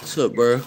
What's up, bro?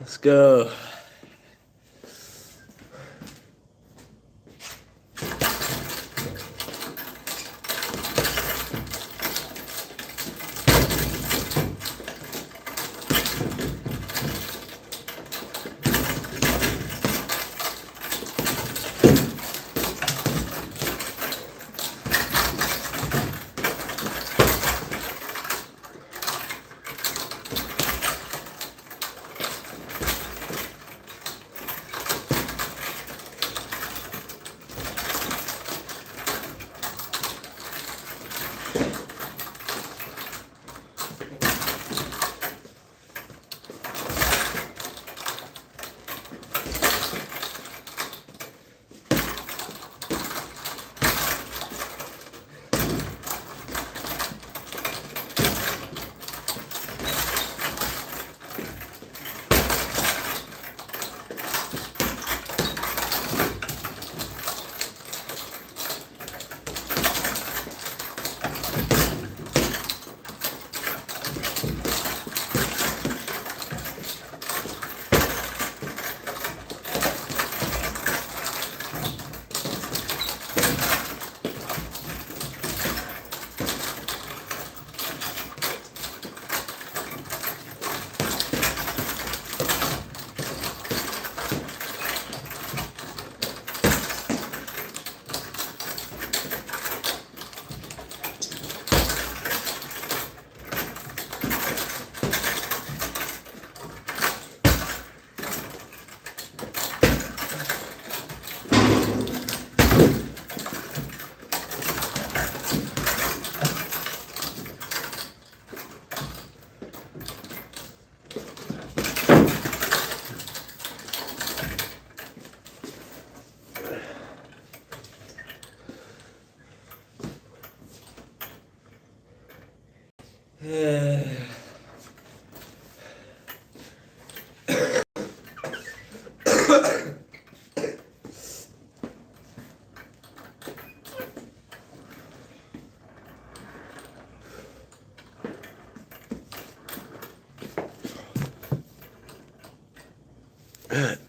Let's go.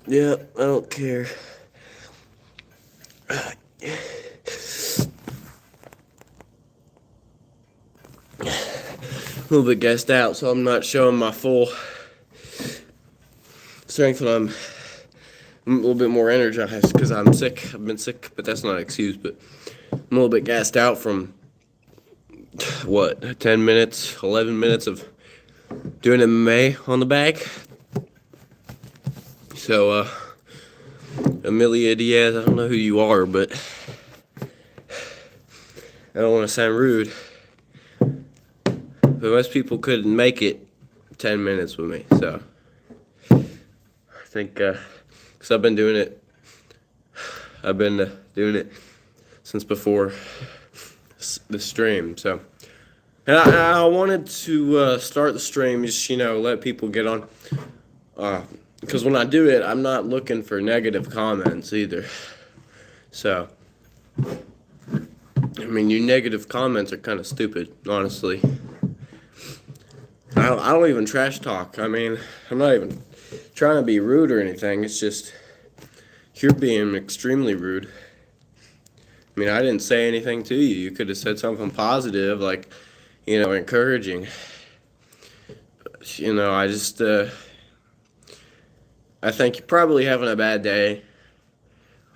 Yeah, I don't care. A little bit gassed out, so I'm not showing my full strength when I'm a little bit more energized because I'm sick. I've been sick, but that's not an excuse. But I'm a little bit gassed out from what, 10 minutes, 11 minutes of doing MMA on the back. So, Amelia Diaz, I don't know who you are, but I don't want to sound rude. But most people couldn't make it 10 minutes with me, so I think, because I've been doing it since before the stream, so. And I wanted to start the stream, just, let people get on, because when I do it, I'm not looking for negative comments either, so. I mean, your negative comments are kind of stupid, honestly. I don't even trash talk. I mean, I'm not even trying to be rude or anything. It's just, you're being extremely rude. I mean, I didn't say anything to you. You could have said something positive, like, encouraging. But, I just, I think you're probably having a bad day,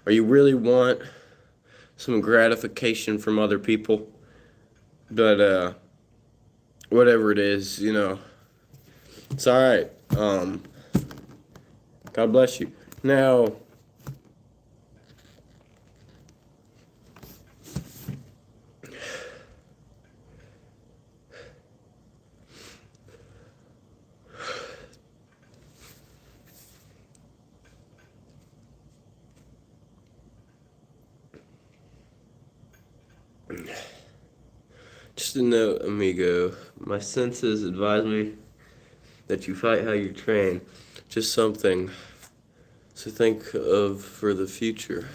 or you really want some gratification from other people. But, whatever it is, it's all right. God bless you. Now, just a note, amigo. My senses advise me that you fight how you train. Just something to think of for the future.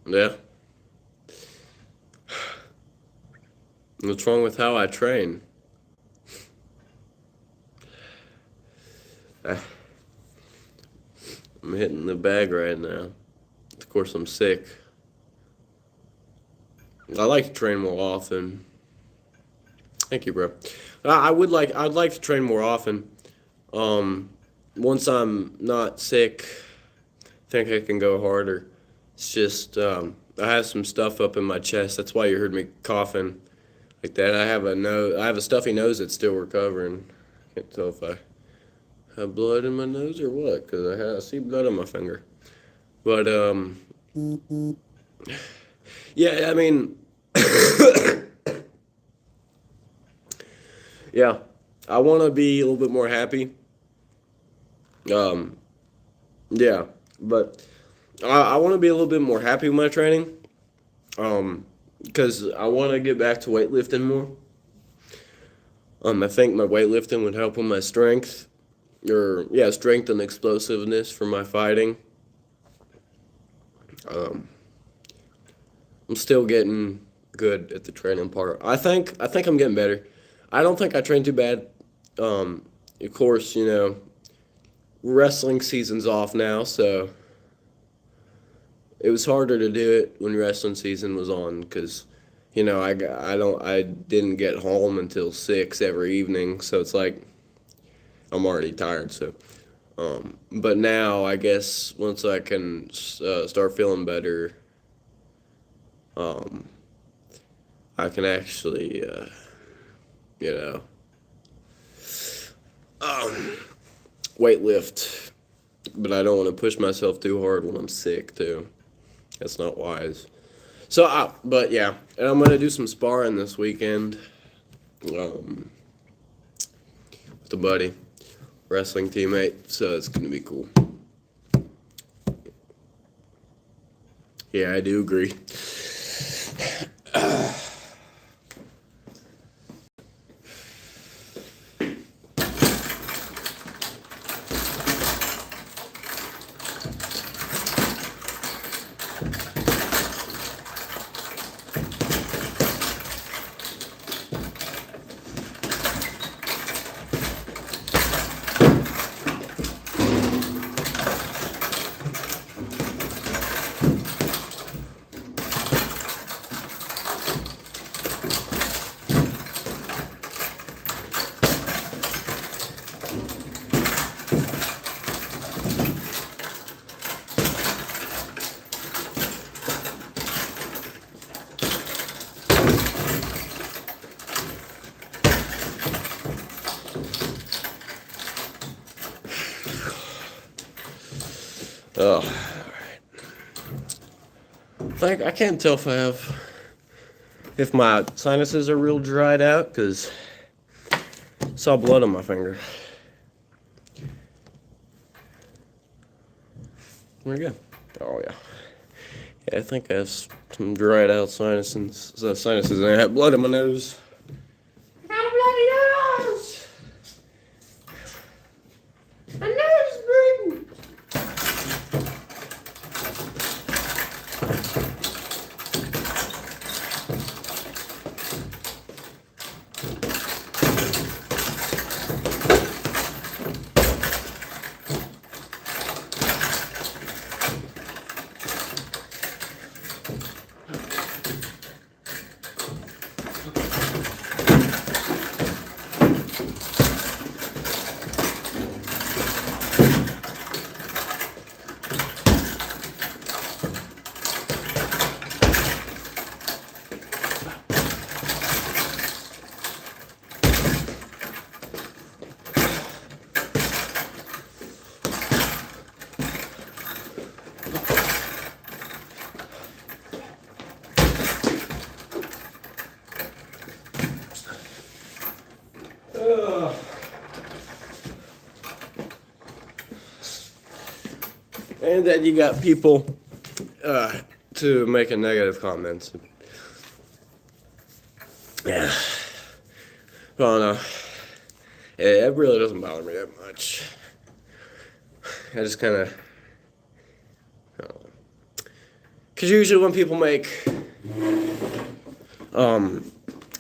Yeah. What's wrong with how I train? I'm hitting the bag right now. Of course, I'm sick. I like to train more often. Thank you, bro. I'd like to train more often. Once I'm not sick, I think I can go harder. It's just, I have some stuff up in my chest. That's why you heard me coughing like that. I have a stuffy nose that's still recovering. Can't tell if I have blood in my nose or what, because I see blood on my finger. But, yeah, I mean, yeah, I want to be a little bit more happy. Yeah, but I want to be a little bit more happy with my training. Because I want to get back to weightlifting more. I think my weightlifting would help with my strength, strength and explosiveness for my fighting. I'm still getting good at the training part. I think I'm getting better. I don't think I train too bad. Of course, wrestling season's off now, so it was harder to do it when wrestling season was on because, I didn't get home until 6 every evening, so it's like I'm already tired. So, but now I guess once I can start feeling better, I can actually, weight lift. But I don't want to push myself too hard when I'm sick too. That's not wise. So, but yeah, and I'm gonna do some sparring this weekend, with a buddy, wrestling teammate. So it's gonna be cool. Yeah, I do agree. Oh, I can't tell if my sinuses are real dried out because I saw blood on my finger. Where'd it go? Oh yeah. Yeah, I think I have some dried out sinuses. And I have blood in my nose. I got a bloody nose. My nose is bleeding. And then you got people to making negative comments. Yeah. Well, no. It really doesn't bother me that much. I just kind of... Because usually when people make...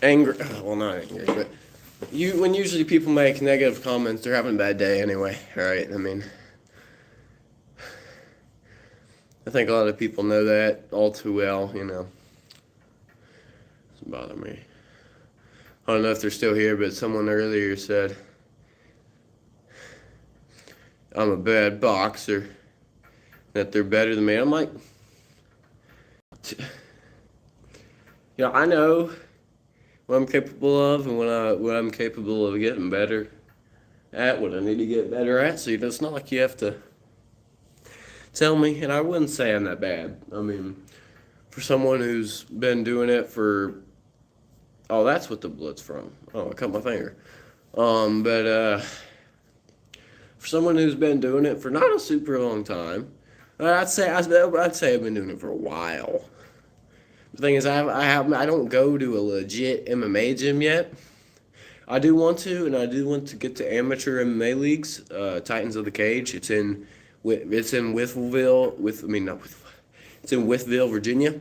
angry... Well, not angry, but... When usually people make negative comments, they're having a bad day anyway, right? I mean... I think a lot of people know that all too well, you know. It doesn't bother me. I don't know if they're still here, but someone earlier said I'm a bad boxer, that they're better than me. I'm like, I know what I'm capable of and what I'm capable of getting better at, what I need to get better at. So it's not like you have to tell me, and I wouldn't say I'm that bad. I mean, for someone who's been doing it for, oh, that's what the blood's from. Oh, I cut my finger. But for someone who's been doing it for not a super long time, I'd say I've been doing it for a while. The thing is, I don't go to a legit MMA gym yet. I do want to, and I do want to get to amateur MMA leagues. Titans of the Cage. It's in Withville, it's in Withville, Virginia.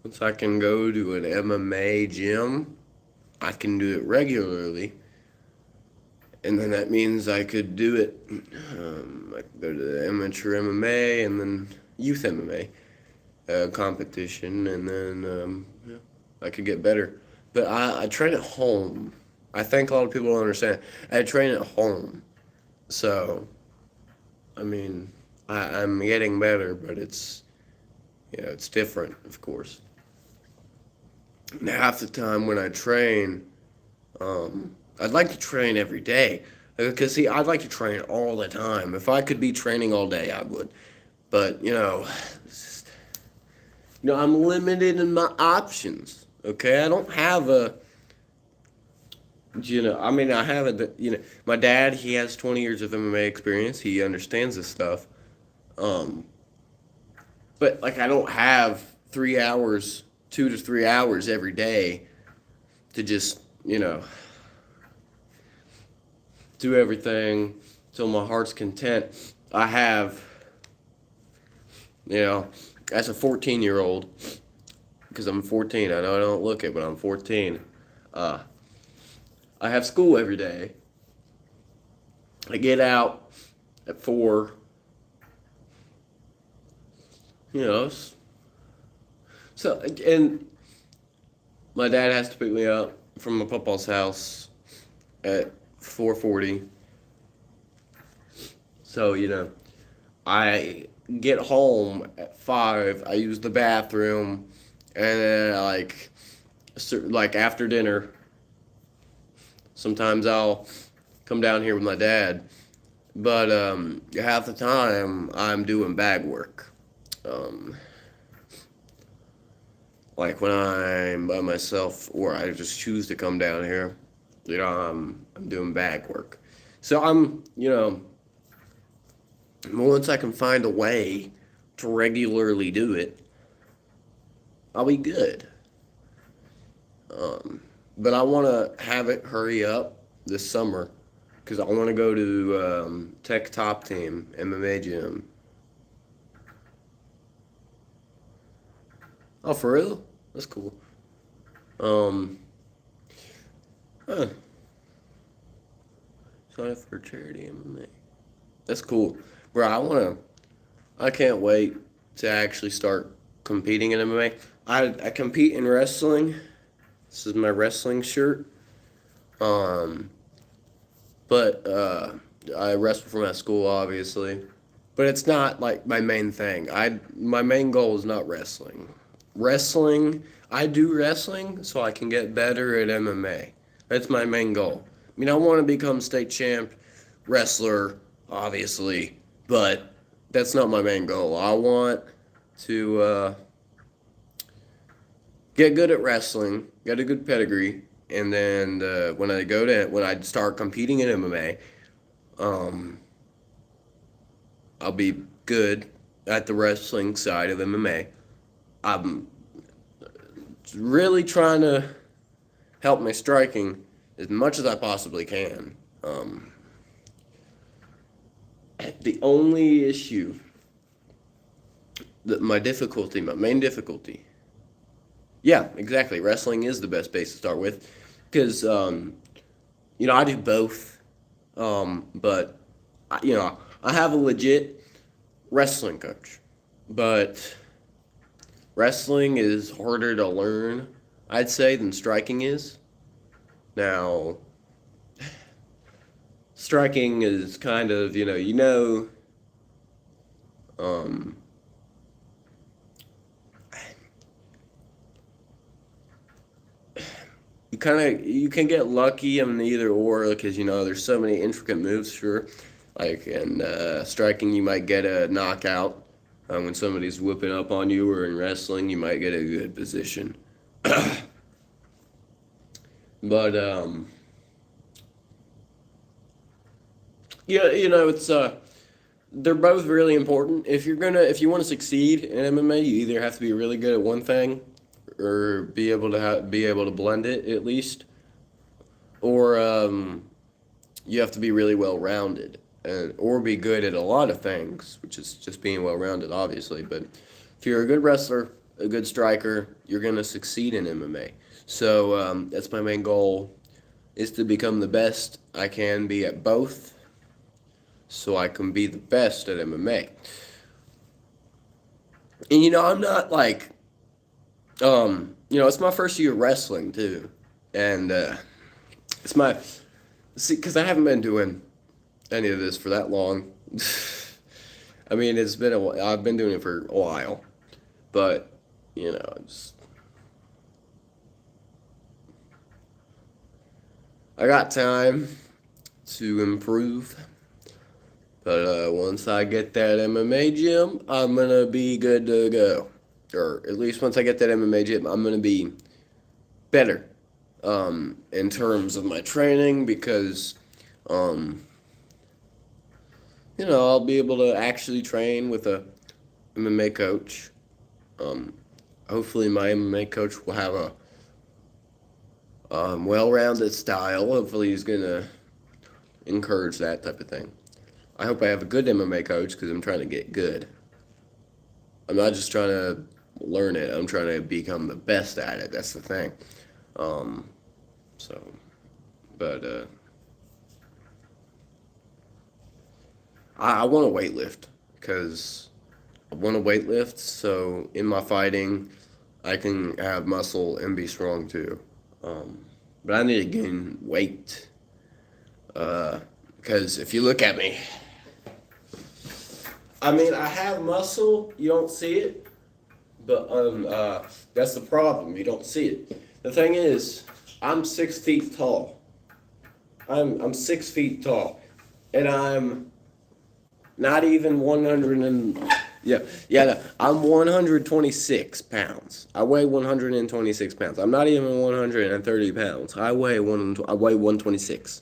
Once I can go to an MMA gym, I can do it regularly. And then that means I could do it, I could go to the amateur MMA and then youth MMA competition, and then I could get better. But I train at home. I think a lot of people don't understand. I train at home. So, I mean, I'm getting better, but it's different, of course. And half the time when I train, I'd like to train every day. Because, see, I'd like to train all the time. If I could be training all day, I would. But, I'm limited in my options, okay? I don't have I have my dad, he has 20 years of MMA experience. He understands this stuff. Um, but like I don't have 3 hours, 2 to 3 hours every day to just do everything till my heart's content. I have, as a 14-year-old, because I'm 14. I know I don't look it, but I'm 14. Uh, I have school every day. I get out at 4. You know, so and my dad has to pick me up from my papa's house at 4:40. So I get home at 5. I use the bathroom, and then like after dinner, sometimes I'll come down here with my dad. But half the time I'm doing bag work. Um, like when I'm by myself or I just choose to come down here, I'm doing bag work. So once I can find a way to regularly do it, I'll be good. But I want to have it hurry up this summer because I want to go to Tech Top Team MMA gym. Oh, for real? That's cool. Um, huh. Sign up for charity MMA. That's cool, bro. I can't wait to actually start competing in MMA. I compete in wrestling. This is my wrestling shirt. Um, but I wrestle for my school, obviously. But it's not like my main thing. My main goal is not wrestling. Wrestling, I do wrestling so I can get better at MMA. That's my main goal. I mean, I want to become state champ wrestler, obviously, but that's not my main goal. I want to get good at wrestling, get a good pedigree, and then when I start competing in MMA, um, I'll be good at the wrestling side of MMA. I'm really trying to help my striking as much as I possibly can. The only issue, my main difficulty, yeah, exactly. Wrestling is the best base to start with because, I do both. But, I have a legit wrestling coach, but wrestling is harder to learn, I'd say, than striking is. Now, striking is kind of, um, you can get lucky in either or because there's so many intricate moves, sure. Like in striking, you might get a knockout when somebody's whipping up on you, or in wrestling, you might get a good position. But yeah, it's they're both really important. If you want to succeed in MMA, you either have to be really good at one thing, or be able to blend it at least, or you have to be really well rounded, and or be good at a lot of things, which is just being well rounded, obviously. But if you're a good wrestler, a good striker, you're gonna succeed in MMA. So that's my main goal, is to become the best I can be at both, so I can be the best at MMA. And I'm not like, it's my first year wrestling too, and it's my see because I haven't been doing any of this for that long. I mean, I've been doing it for a while, but it's I got time to improve. But once I get that MMA gym, I'm gonna be good to go. Or at least once I get that MMA gym, I'm gonna be better in terms of my training because, I'll be able to actually train with a MMA coach. Um, Hopefully, my MMA coach will have a well-rounded style. Hopefully, he's gonna encourage that type of thing. I hope I have a good MMA coach because I'm trying to get good. I'm not just trying to learn it. I'm trying to become the best at it. That's the thing. Um, so, but I want to weightlift because I want to weightlift. So in my fighting, I can have muscle and be strong too. Um, but I need to gain weight because if you look at me, I mean, I have muscle. You don't see it, but that's the problem. You don't see it. The thing is, I'm 6 feet tall. I'm 6 feet tall, and I'm not even 100 and yeah. No, I'm 126 pounds. I weigh 126 pounds. I'm not even 130 pounds. I weigh 126.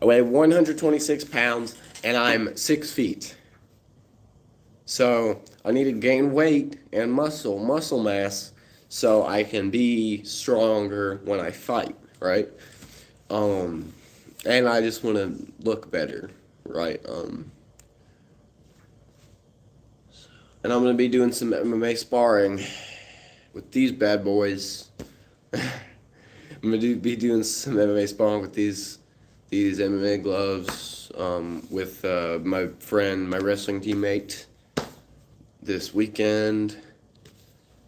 I weigh 126 pounds, and I'm 6 feet. So I need to gain weight and muscle mass, so I can be stronger when I fight, right? Um, and I just want to look better, right? And I'm gonna be doing some MMA sparring with these bad boys. I'm gonna be doing some MMA sparring with these MMA gloves with my friend, my wrestling teammate, this weekend,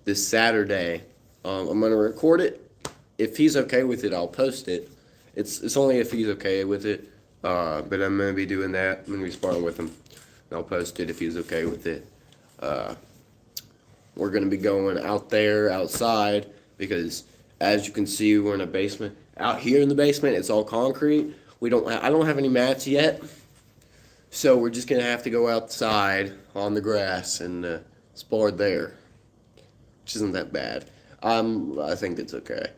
this Saturday. I'm gonna record it. If he's okay with it, I'll post it. It's only if he's okay with it. But I'm gonna be doing that. I'm gonna be sparring with him, and I'll post it if he's okay with it. Uh, we're gonna be going out there outside because, as you can see, we're in a basement. Out here in the basement, it's all concrete. I don't have any mats yet, so we're just gonna have to go outside on the grass and spar there, which isn't that bad. I think it's okay.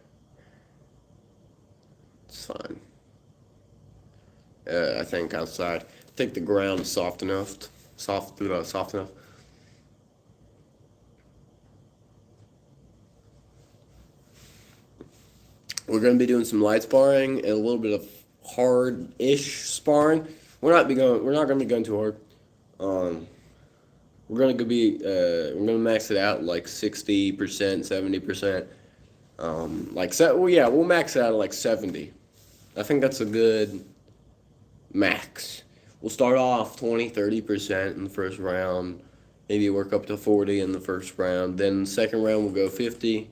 It's fine. I think outside. I think the ground is soft enough. Soft enough. We're going to be doing some light sparring and a little bit of hard-ish sparring. We're not going to be going too hard. Um, we're gonna max it out like 60%, 70%. Well, yeah, we'll max it out at like 70. I think that's a good max. We'll start off 20, 30% in the first round. Maybe work up to 40 in the first round. Then second round we'll go 50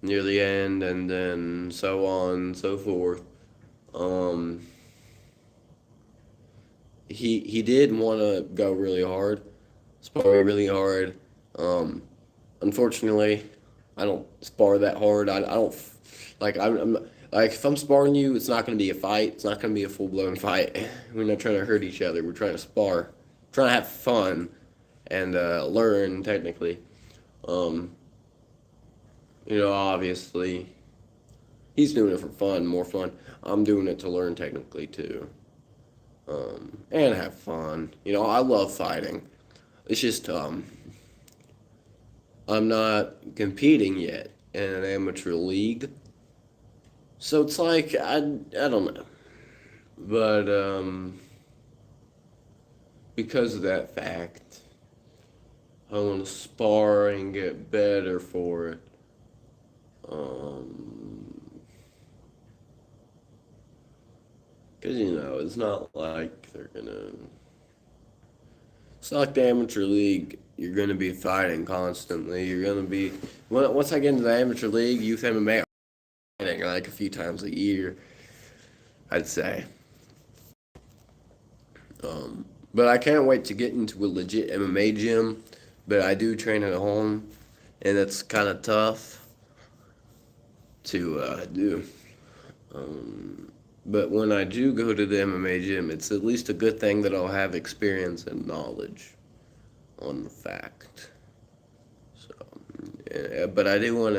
near the end, and then so on and so forth. Um, he did want to go really hard, spar really hard. Um, Unfortunately, I don't spar that hard. I don't I'm like if I'm sparring you, it's not going to be a fight. It's not going to be a full blown fight. We're not trying to hurt each other. We're trying to spar, trying to have fun, and learn technically. Um, Obviously, he's doing it for fun, more fun. I'm doing it to learn technically too, and have fun. I love fighting. It's just I'm not competing yet in an amateur league, so it's like I don't know, but because of that fact, I want to spar and get better for it. Because it's not like they're gonna. It's not like the amateur league. You're gonna be fighting constantly. You're gonna be once I get into the amateur league, youth MMA, fighting like a few times a year, I'd say. But I can't wait to get into a legit MMA gym. But I do train at home, and it's kind of tough to do. But when I do go to the MMA gym, it's at least a good thing that I'll have experience and knowledge on the fact. So, yeah, but I do want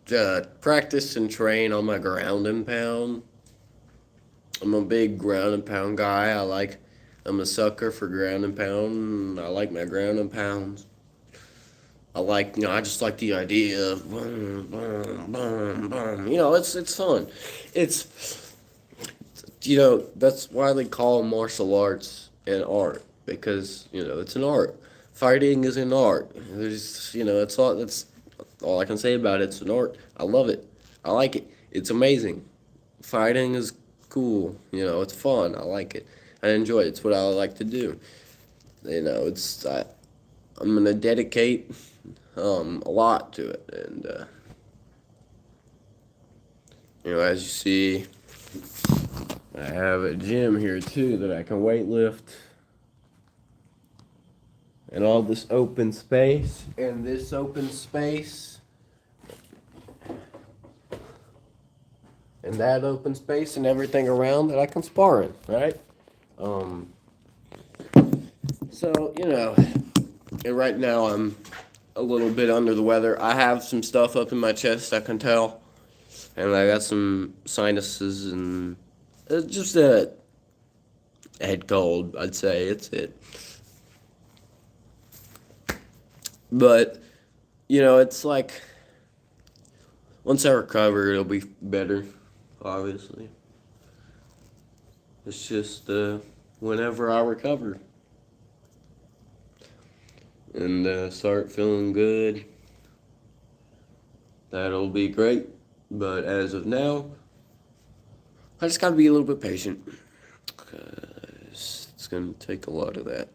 to practice and train on my ground and pound. I'm a big ground and pound guy. I'm a sucker for ground and pound. I like my ground and pounds. I just like the idea of boom, boom, boom, boom. It's fun. It's that's why they call martial arts an art because it's an art. Fighting is an art. That's all I can say about it. It's an art. I love it. I like it. It's amazing. Fighting is cool. It's fun. I like it. I enjoy it. It's what I like to do. I'm gonna dedicate a lot to it, and as you see, I have a gym here too that I can weight lift, and all this open space, and this open space, and that open space, and everything around that I can spar in, right? Um, so and right now I'm a little bit under the weather. I have some stuff up in my chest, I can tell, and I got some sinuses and it's just a head cold. I'd say it's it. But it's like once I recover, it'll be better. Obviously, it's just whenever I recover and start feeling good, that'll be great. But as of now, I just gotta be a little bit patient, 'cause it's gonna take a lot of that.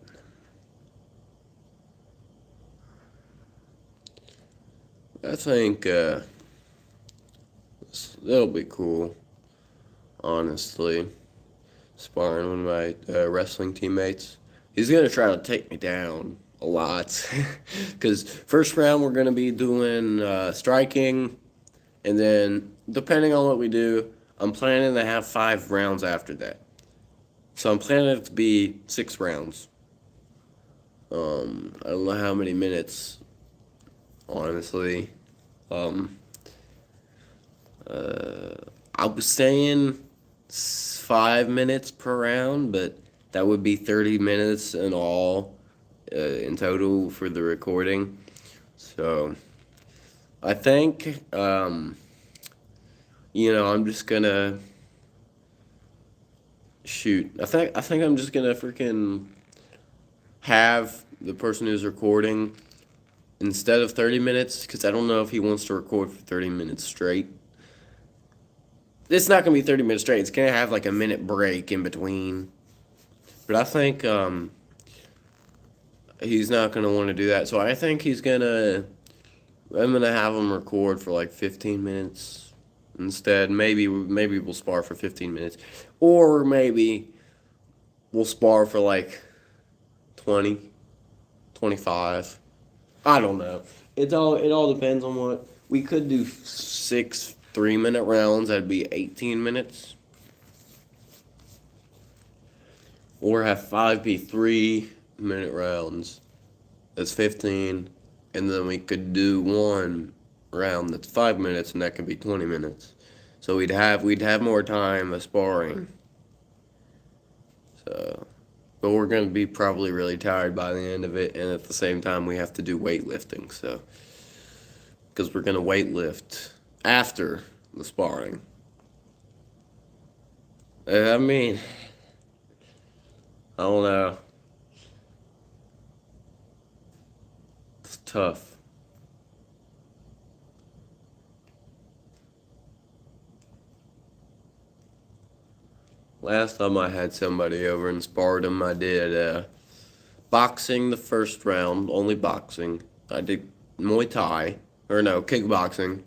I think it'll be cool, honestly. Sparring with my wrestling teammates. He's gonna try to take me down a lot, because first round we're gonna be doing striking, and then depending on what we do, I'm planning to have 5 rounds after that. So I'm planning it to be 6 rounds. I don't know how many minutes, honestly. Um, I was saying 5 minutes per round, but that would be 30 minutes in all, in total for the recording. So I think, I'm just gonna shoot. I think I'm just gonna freaking have the person who's recording instead of 30 minutes, because I don't know if he wants to record for 30 minutes straight. It's not gonna be 30 minutes straight. It's gonna have like a minute break in between. But I think he's not gonna want to do that. So I think I'm gonna have him record for like 15 minutes instead. Maybe we'll spar for 15 minutes, or maybe we'll spar for like 20, 25. I don't know. It all depends on what we could do. 6 3-minute rounds. That'd be 18 minutes. Or have 5 be 3-minute rounds. That's 15. And then we could do 1 round that's 5 minutes, and that could be 20 minutes. So we'd have more time of sparring. So, but we're gonna be probably really tired by the end of it, and at the same time we have to do weightlifting. So, because we're gonna weightlift after the sparring. I mean, I don't know. It's tough. Last time I had somebody over and sparred him, I did boxing the first round, only boxing. I did Muay Thai, or no, kickboxing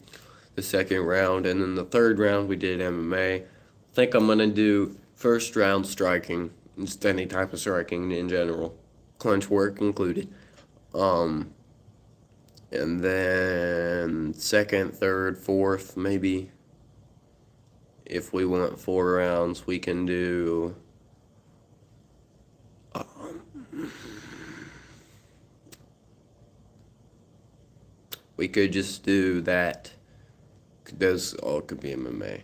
the second round, and then the third round we did MMA. I think I'm gonna do first round striking, just any type of striking in general, clinch work included. Um, and then second, third, fourth, maybe. If we want 4 rounds, we can do. We could just do that. Those all could be MMA.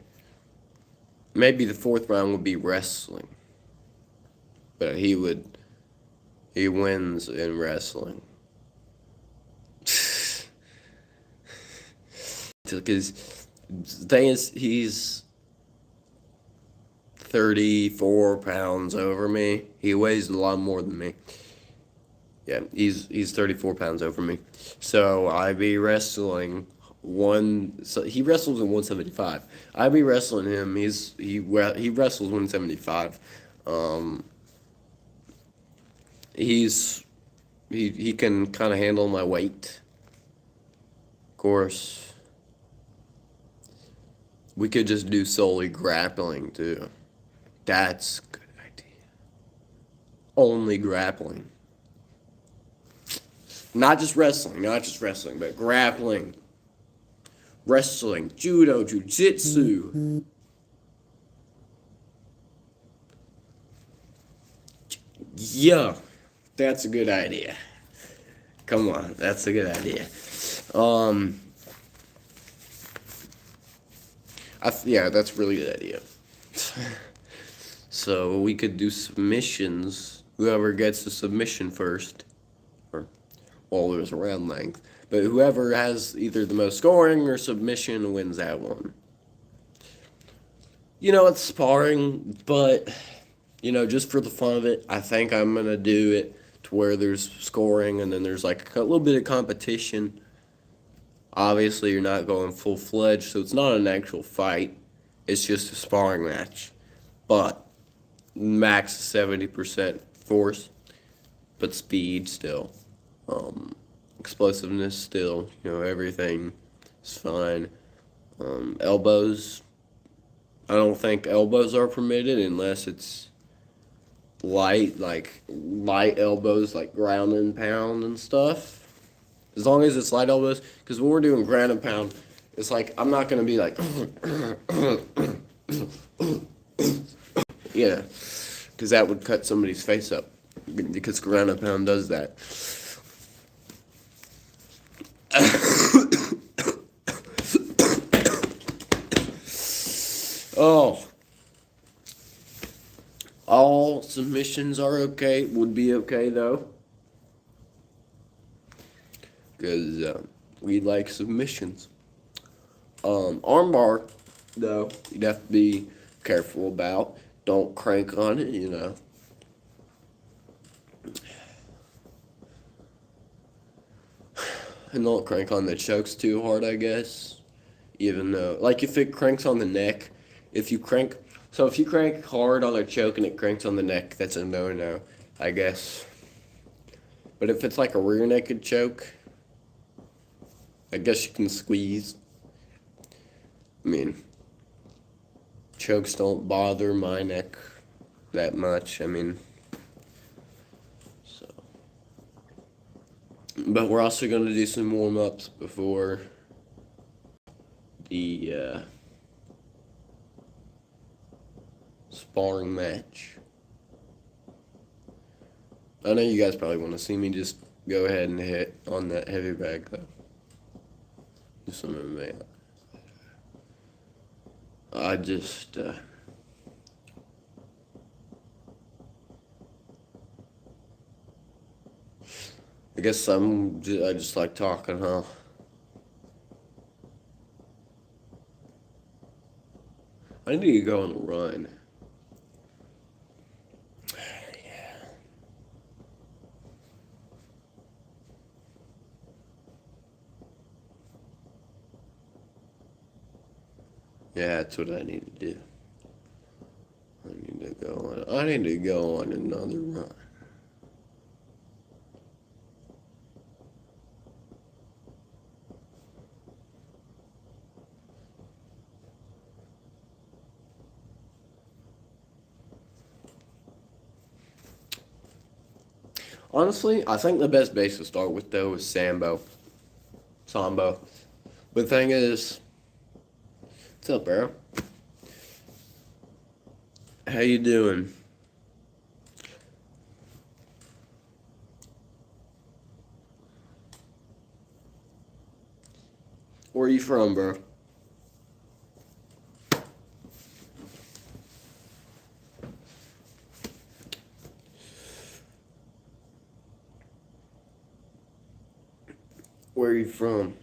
maybe the fourth round would be wrestling, but he wins in wrestling. Because the thing is, he's 34 pounds over me. He weighs a lot more than me. Yeah, he's 34 pounds over me. So I be wrestling one. So he wrestles in 175. I be wrestling him. He wrestles 175. Um, he's he can kind of handle my weight. Of course, we could just do solely grappling too. That's a good idea. Only grappling. Not just wrestling, but grappling, wrestling, judo, jujitsu. Yeah, that's a good idea. Come on, that's a good idea. Um, yeah, that's a really good idea. So we could do submissions. Whoever gets the submission first, or well, there's a round length, but whoever has either the most scoring or submission wins that one. It's sparring, but just for the fun of it, I think I'm gonna do it to where there's scoring and then there's like a little bit of competition. Obviously, you're not going full fledged, so it's not an actual fight. It's just a sparring match, but max 70% force, but speed still, explosiveness still. Everything is fine. Elbows. I don't think elbows are permitted unless it's light elbows, like ground and pound and stuff. As long as it's light elbows, because when we're doing ground and pound, it's like I'm not gonna be like, because that would cut somebody's face up. Because ground and pound does that. Oh. All submissions are okay, would be okay though. Because we like submissions. Armbar, though, you'd have to be careful about. Don't crank on it. And don't crank on the chokes too hard, I guess. Even though, like if it cranks on the neck, if you crank hard on a choke and it cranks on the neck, that's a no-no, I guess. But if it's like a rear naked choke, I guess you can squeeze. I mean, chokes don't bother my neck that much. So. But we're also going to do some warm-ups before the sparring match. I know you guys probably want to see me just go ahead and hit on that heavy bag, though. Do some MMA. I just, I guess I just like talking, huh? I need to go on a run. Yeah, that's what I need to do. I need to go on another run. Honestly, I think the best base to start with, though, is Sambo. But the thing is, what's up, bro? How you doing? Where are you from, bro? Where are you from?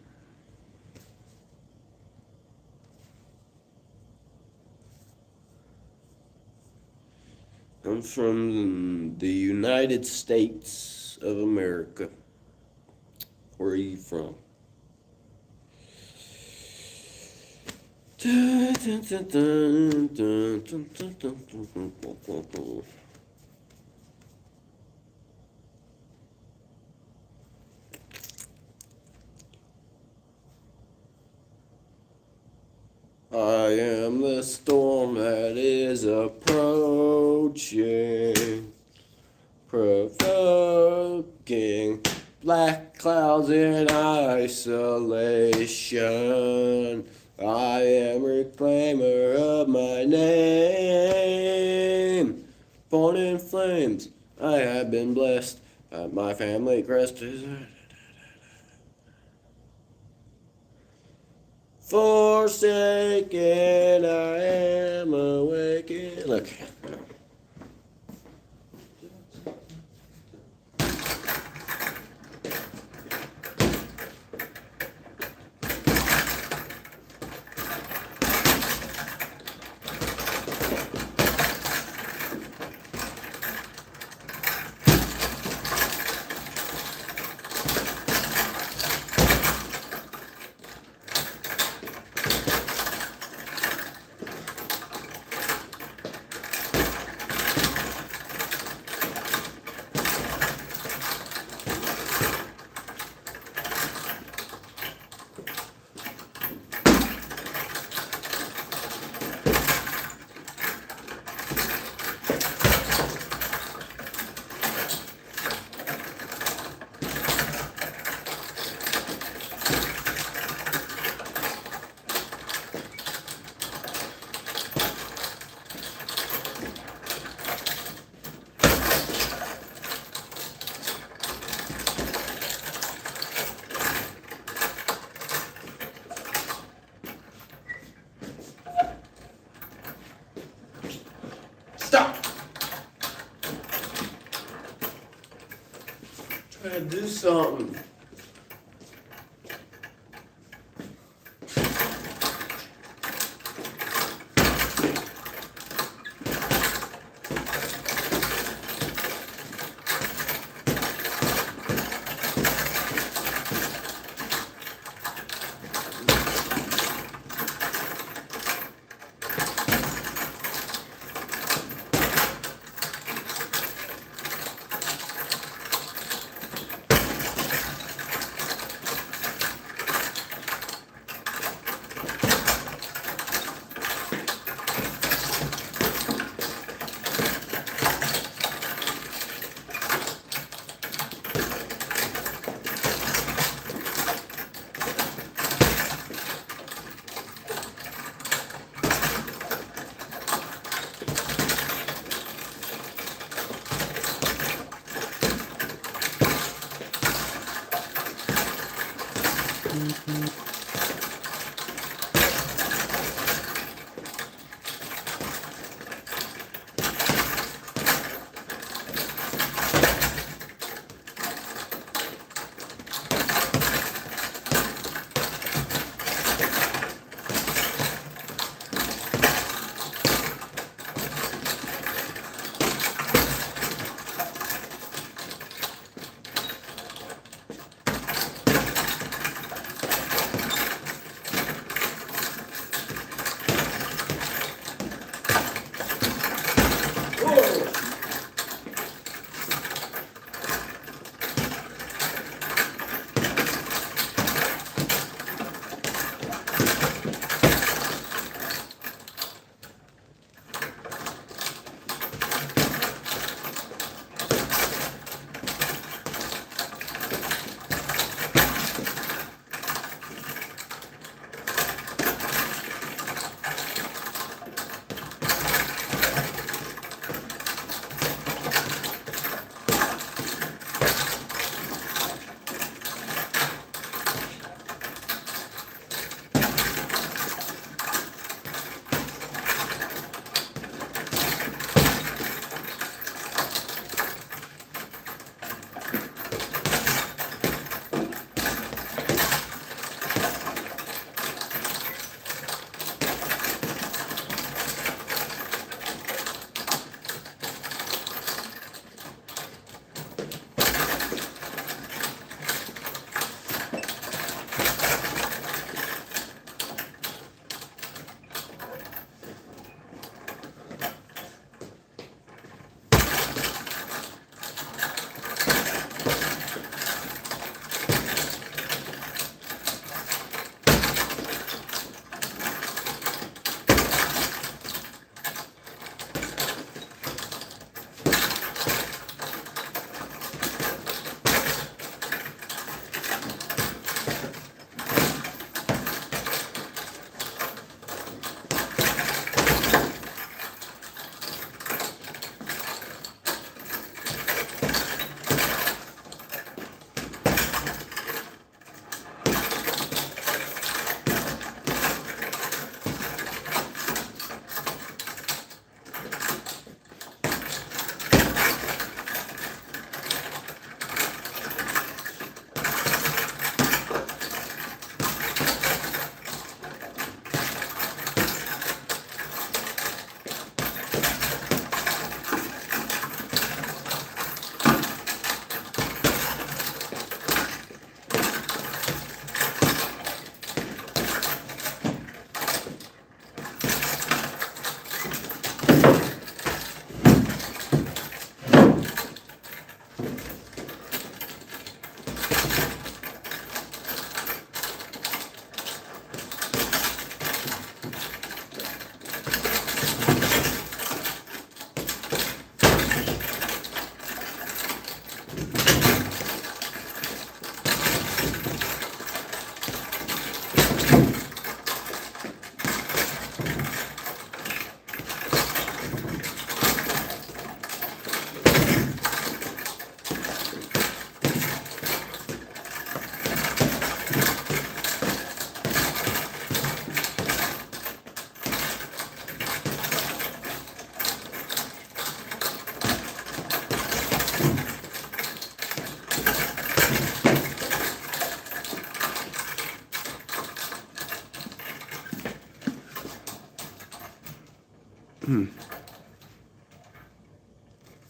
I'm from the United States of America. Where are you from? I am the storm that is approaching, provoking black clouds in isolation. I am reclaimer of my name. Born in flames, I have been blessed. My family crest is forsaken. I am awakened. Look. Stop! Try to do something.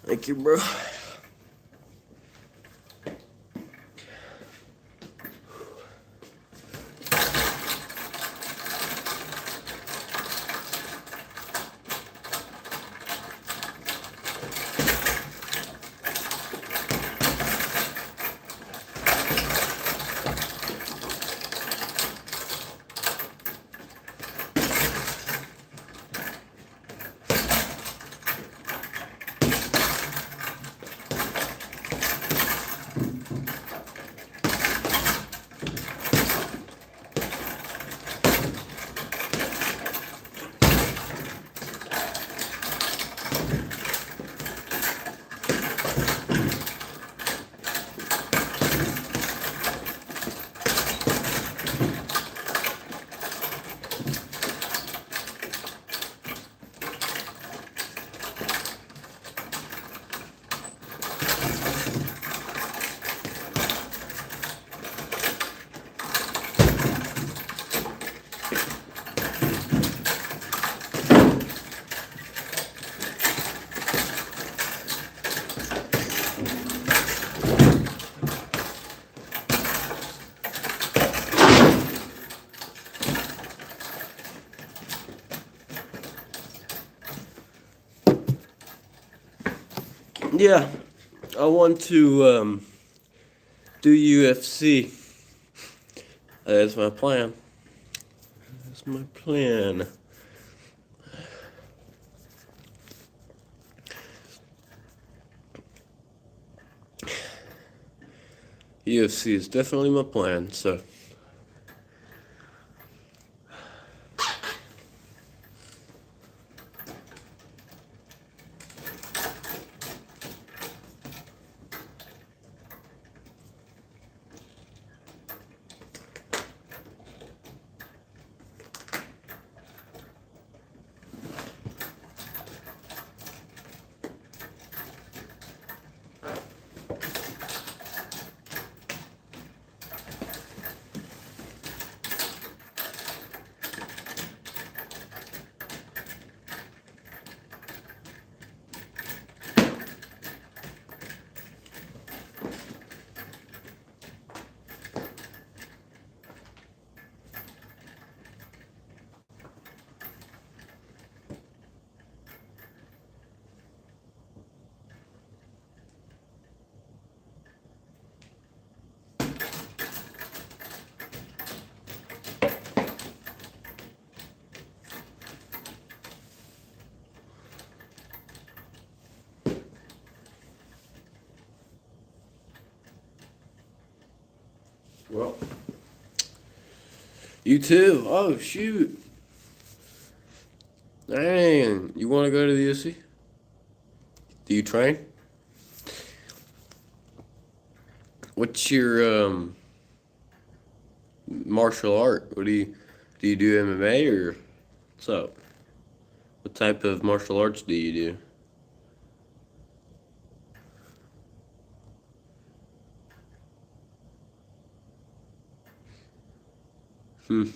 Thank you, bro. Yeah, I want to do UFC. That's my plan. That's my plan. UFC is definitely my plan, so. Well, you too. Oh, shoot. Dang. You want to go to the UFC? Do you train? What's your martial art? What do you do MMA or what's up? What type of martial arts do you do? Hmm.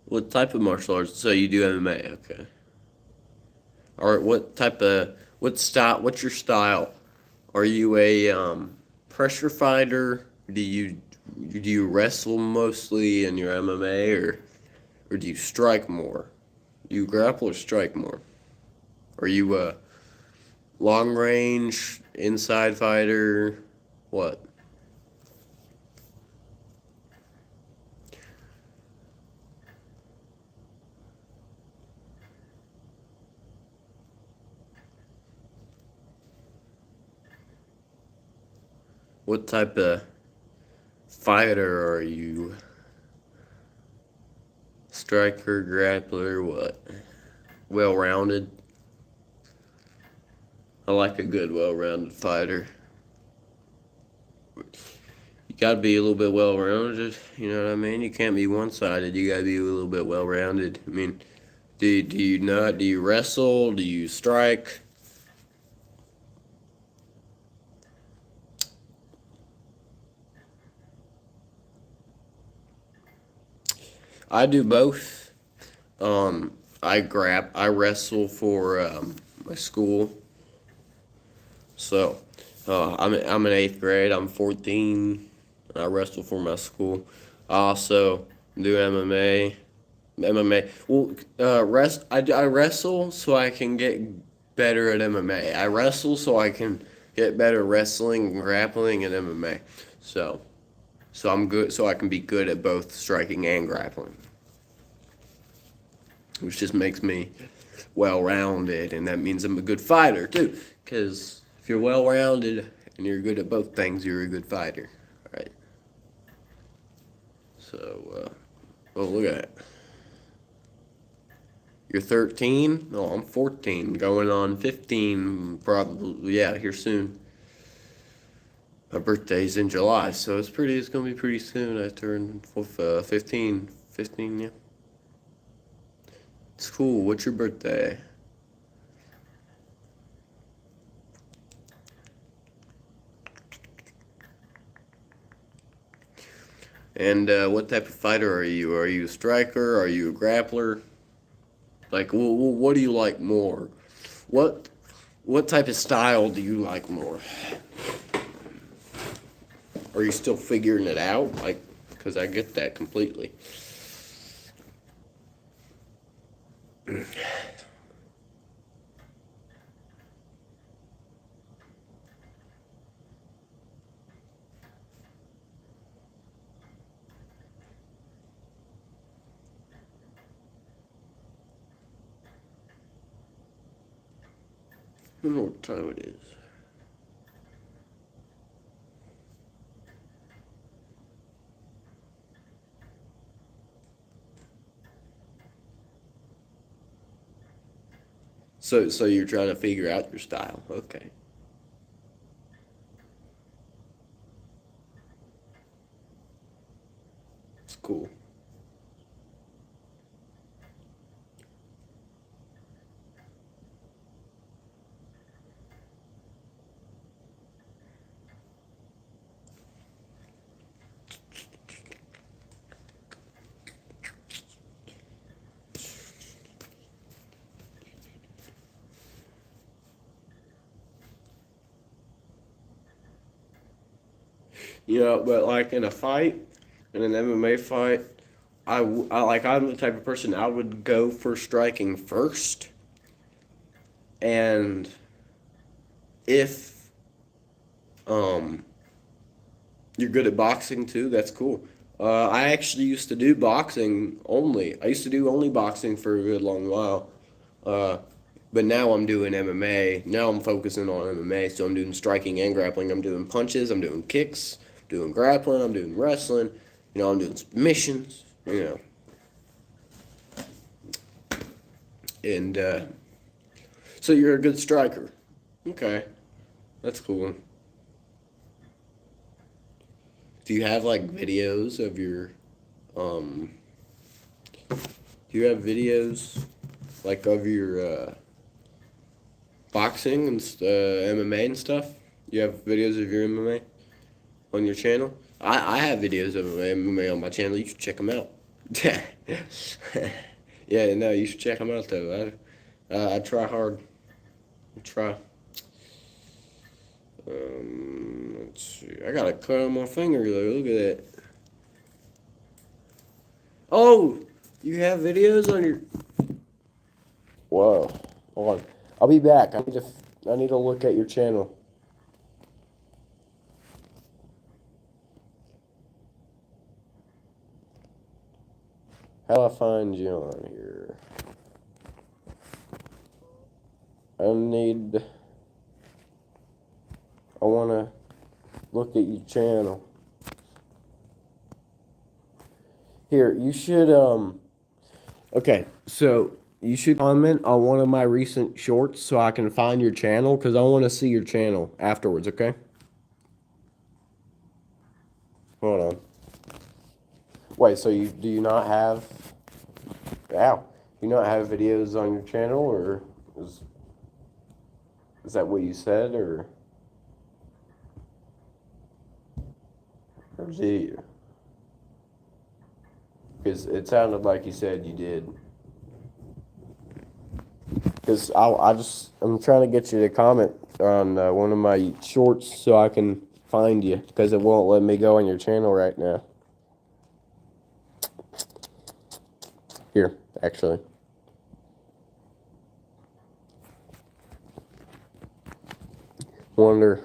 What type of martial arts? So you do MMA, okay. Or what style, what's your style? Are you a pressure fighter? Do you wrestle mostly in your MMA or do you strike more? Do you grapple or strike more? Are you a long range inside fighter? What? What type of fighter are you? Striker, grappler, what? Well rounded? I like a good well rounded fighter. You gotta be a little bit well rounded, you know what I mean? You can't be one sided, you gotta be a little bit well rounded. I mean, do you not? Do you wrestle? Do you strike? I do both. I wrestle for my school. So, I'm in eighth grade. I'm 14. And I wrestle for my school. I also do MMA. MMA. Well, I wrestle so I can get better at MMA. I wrestle so I can get better wrestling and grappling and MMA. So, so I'm good. So I can be good at both striking and grappling, which just makes me well-rounded, and that means I'm a good fighter too. Because if you're well-rounded and you're good at both things, you're a good fighter. All right. So, oh, look at that. You're 13? No, I'm 14, going on 15 probably, yeah, here soon. My birthday's in July, so it's gonna be pretty soon. I turn 15, 15, yeah. It's cool. What's your birthday? And what type of fighter are you? Are you a striker? Are you a grappler? Like, what do you like more? What what type of style do you like more? Are you still figuring it out? Like, because I get that completely. I don't know what time it is. So you're trying to figure out your style. Okay. It's cool. You know, but like in a fight, in an MMA fight, I'm the type of person I would go for striking first, and if um you're good at boxing too, that's cool. I actually used to do boxing only. I used to do only boxing for a good long while. Uh, but now I'm doing MMA. Now I'm focusing on MMA, so I'm doing striking and grappling. I'm doing punches, I'm doing kicks, doing grappling, I'm doing wrestling. You know, I'm doing submissions. You know, and so you're a good striker. Okay, that's cool. Do you have like videos of your um? Do you have videos like of your boxing and MMA and stuff? You have videos of your MMA on your channel? I have videos of MMA on my channel. You should check them out. Yeah, no, you should check them out though. I try hard. I try. Let's see. I got a cut on my finger though. Look at that. Oh, you have videos on your. Whoa. Hold on. I'll be back. I need to look at your channel. How do I find you on here? I need. I want to look at your channel. Here, you should okay, so you should comment on one of my recent shorts so I can find your channel because I want to see your channel afterwards, okay? Hold on. Wait, so you do you not have ow. Do you not have videos on your channel or is is that what you said or do you? Because it sounded like you said you did. Because I'm trying to get you to comment on one of my shorts so I can find you. Because it won't let me go on your channel right now. Here, actually. Wonder.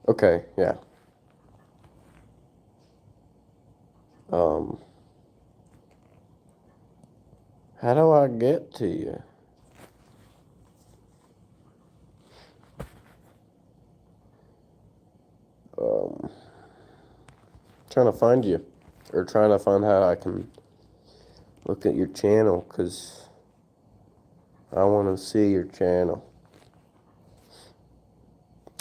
Okay, yeah. How do I get to you? Trying to find you, or trying to find how I can look at your channel, because I want to see your channel.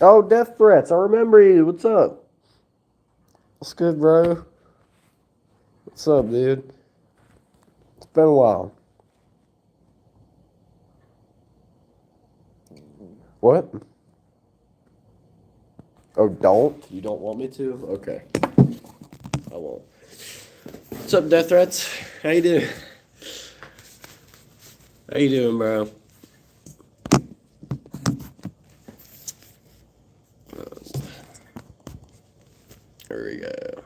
Oh, Death Threats, I remember you. What's up? What's good, bro? What's up, dude? It's been a while. What? Oh, don't? You don't want me to? Okay. I won't. What's up, Death Threats? How you doing? How you doing, bro? There we go.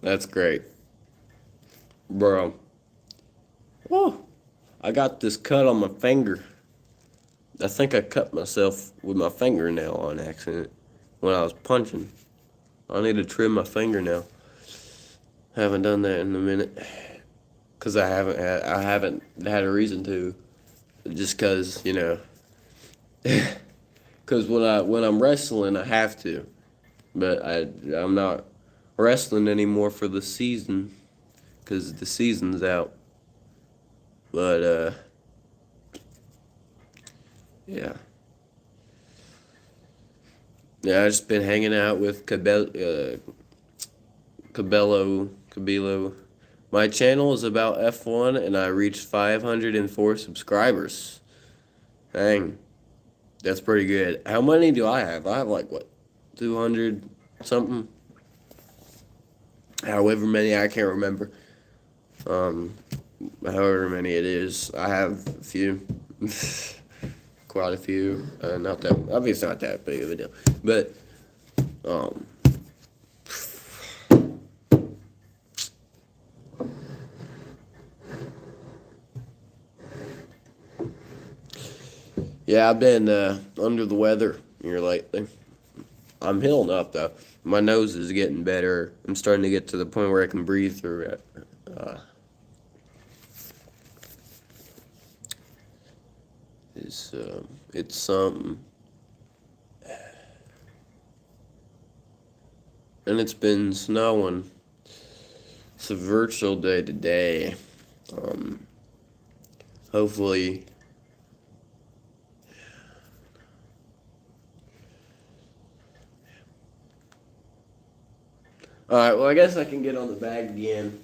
That's great. Bro. Whoa. I got this cut on my finger. I think I cut myself with my fingernail on accident when I was punching. I need to trim my fingernail. Haven't done that in a minute. Cause I haven't had a reason to. Just cause, you know. Cause when I'm wrestling I have to. But I'm not wrestling anymore for the season. Cause the season's out. But yeah. Yeah, I just been hanging out with Cabello. My channel is about F1, and I reached 504 subscribers. Dang, that's pretty good. How many do I have? I have like, what, 200 something? However many, I can't remember. However many it is, I have a few. Quite a few. Not that, obviously not that big of a deal. But, yeah, I've been under the weather here lately. I'm healing up, though. My nose is getting better. I'm starting to get to the point where I can breathe through it. It's something. And it's been snowing. It's a virtual day today. Hopefully. Alright, well, I guess I can get on the bag again.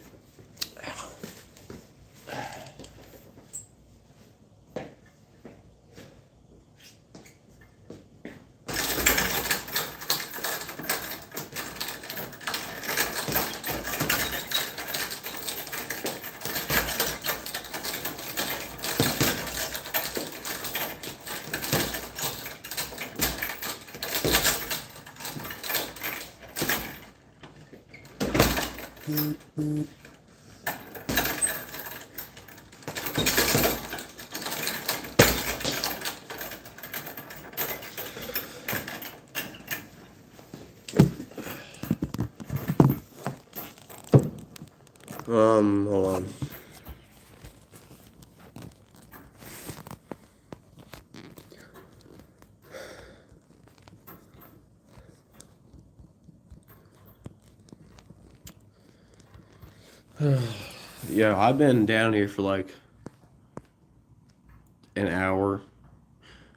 Hold on. Yeah, I've been down here for like an hour.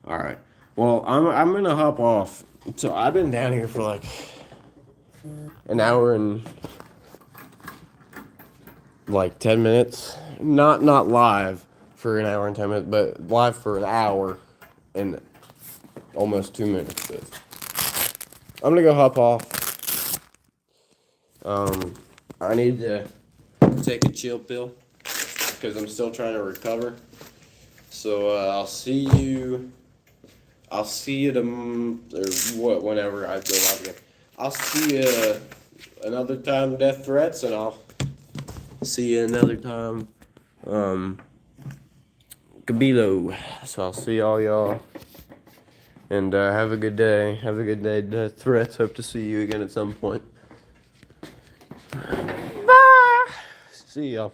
All right. Well, I'm gonna hop off. So I've been down here for like an hour and like 10 minutes. Not live for an hour and 10 minutes, but live for an hour and almost 2 minutes. I'm gonna go hop off. I need to take a chill pill because I'm still trying to recover. So I'll see you. I'll see you whenever I go live again. I'll see you another time. Death threats, and I'll see you another time. Kabilo. So I'll see all y'all. And have a good day. Have a good day, Death Threats. Hope to see you again at some point. Bye. See y'all.